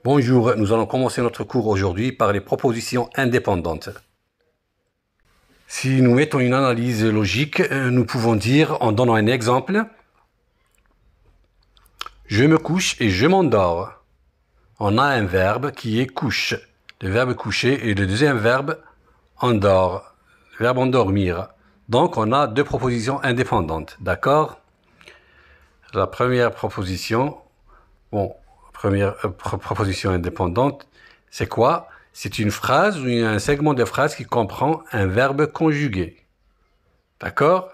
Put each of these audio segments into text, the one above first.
Bonjour, nous allons commencer notre cours aujourd'hui par les propositions indépendantes. Si nous mettons une analyse logique, nous pouvons dire, en donnant un exemple, je me couche et je m'endors. On a un verbe qui est couche, le verbe coucher, et le deuxième verbe endort, le verbe endormir. Donc on a deux propositions indépendantes, d'accord? La première proposition, proposition indépendante, c'est quoi? C'est une phrase ou un segment de phrase qui comprend un verbe conjugué. D'accord?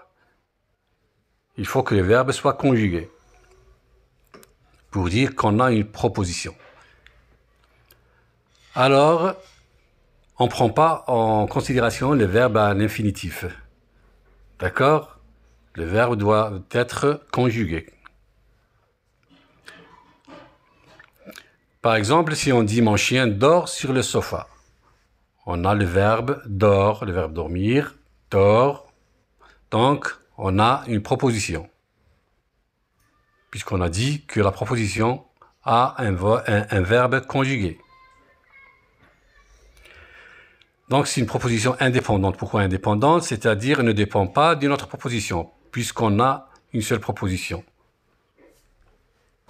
Il faut que le verbe soit conjugué pour dire qu'on a une proposition. Alors, on ne prend pas en considération le verbe à l'infinitif. D'accord? Le verbe doit être conjugué. Par exemple, si on dit « mon chien dort sur le sofa », on a le verbe « dort », le verbe « dormir »,« dort ». Donc, on a une proposition, puisqu'on a dit que la proposition a un verbe conjugué. Donc, c'est une proposition indépendante. Pourquoi indépendante? C'est-à-dire ne dépend pas d'une autre proposition, puisqu'on a une seule proposition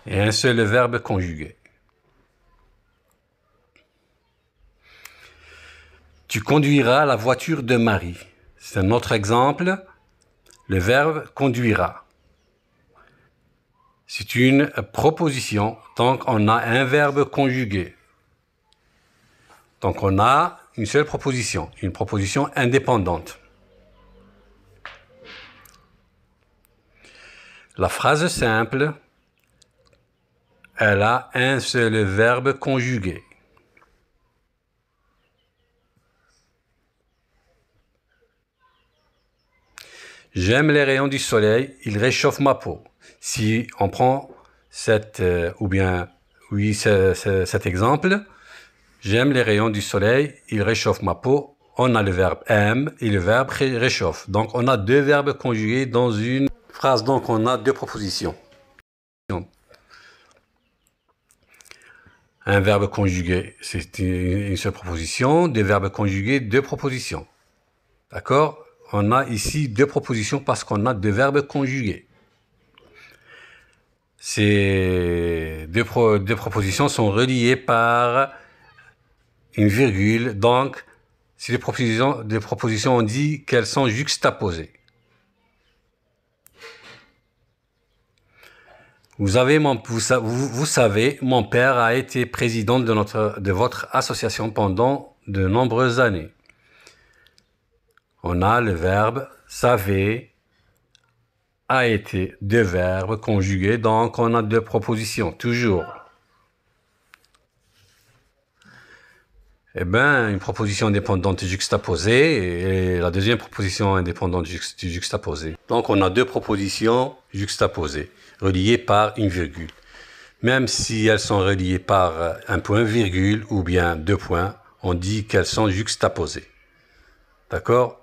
et un seul verbe conjugué. Tu conduiras la voiture de Marie. C'est un autre exemple. Le verbe conduira. C'est une proposition, donc on a un verbe conjugué. Donc on a une seule proposition, une proposition indépendante. La phrase simple, elle a un seul verbe conjugué. J'aime les rayons du soleil, ils réchauffent ma peau. Si on prend cet exemple, j'aime les rayons du soleil, ils réchauffent ma peau. On a le verbe aime et le verbe réchauffe. Donc on a deux verbes conjugués dans une phrase. Donc on a deux propositions. Un verbe conjugué, c'est une seule proposition. Des verbes conjugués, deux propositions. D'accord? On a ici deux propositions parce qu'on a deux verbes conjugués. Ces deux propositions sont reliées par une virgule. Donc, si les propositions, on dit qu'elles sont juxtaposées. Vous savez, mon père a été président de votre association pendant de nombreuses années. On a le verbe savez, a été, deux verbes conjugués, donc on a deux propositions, toujours. Eh bien, une proposition indépendante juxtaposée et la deuxième proposition indépendante juxtaposée. Donc on a deux propositions juxtaposées, reliées par une virgule. Même si elles sont reliées par un point virgule ou bien deux points, on dit qu'elles sont juxtaposées. D'accord?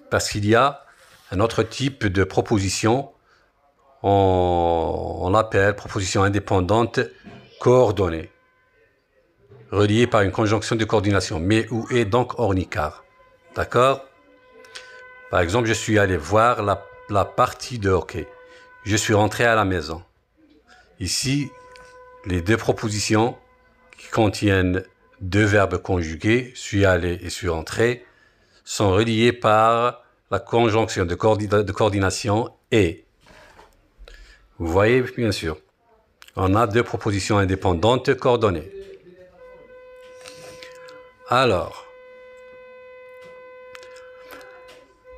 Parce qu'il y a un autre type de proposition, on l'appelle proposition indépendante coordonnée, reliée par une conjonction de coordination, mais où est donc ornicar. D'accord? Par exemple, je suis allé voir la partie de hockey. Je suis rentré à la maison. Ici, les deux propositions qui contiennent deux verbes conjugués, suis allé et suis rentré, sont reliées par la conjonction de coordination et. Vous voyez, bien sûr, on a deux propositions indépendantes coordonnées. Alors,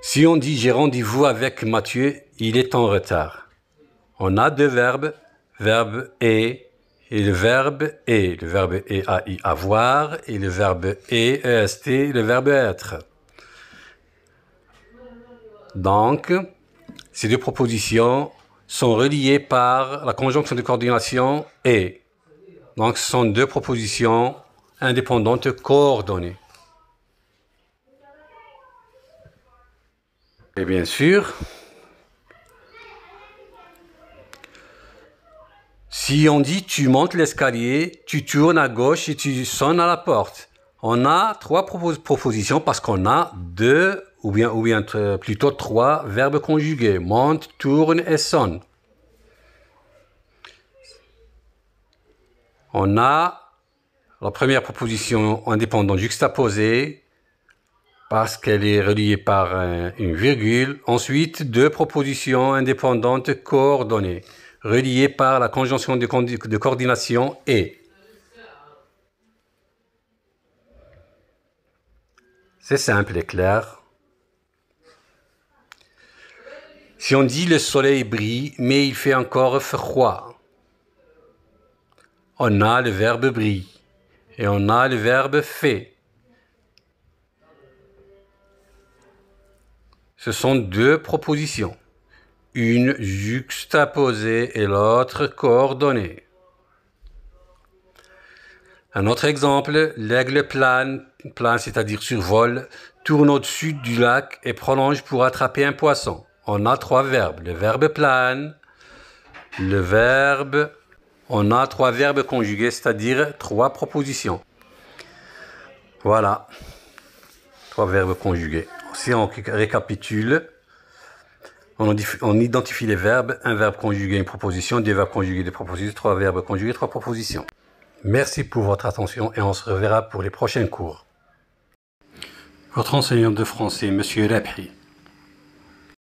si on dit j'ai rendez-vous avec Mathieu, il est en retard. On a deux verbes, verbe et le verbe est. Le verbe est ai, avoir, et le verbe est le verbe être. Donc, ces deux propositions sont reliées par la conjonction de coordination et. Donc, ce sont deux propositions indépendantes coordonnées. Et bien sûr, Si on dit tu montes l'escalier, tu tournes à gauche et tu sonnes à la porte. On a trois propositions parce qu'on a deux ou bien plutôt trois verbes conjugués. Monte, tourne et sonne. On a la première proposition indépendante juxtaposée parce qu'elle est reliée par une virgule. Ensuite, deux propositions indépendantes coordonnées, reliées par la conjonction de coordination et. C'est simple et clair. Si on dit le soleil brille, mais il fait encore froid, on a le verbe brille et on a le verbe fait. Ce sont deux propositions, une juxtaposée et l'autre coordonnée. Un autre exemple, l'aigle plane, c'est-à-dire survole, tourne au-dessus du lac et prolonge pour attraper un poisson. On a trois verbes, le verbe plane, on a trois verbes conjugués, c'est-à-dire trois propositions. Voilà, trois verbes conjugués. Si on récapitule, on identifie les verbes, un verbe conjugué, une proposition, deux verbes conjugués, deux propositions, trois verbes conjugués, trois propositions. Merci pour votre attention et on se reverra pour les prochains cours. Votre enseignant de français, Monsieur Rabhi.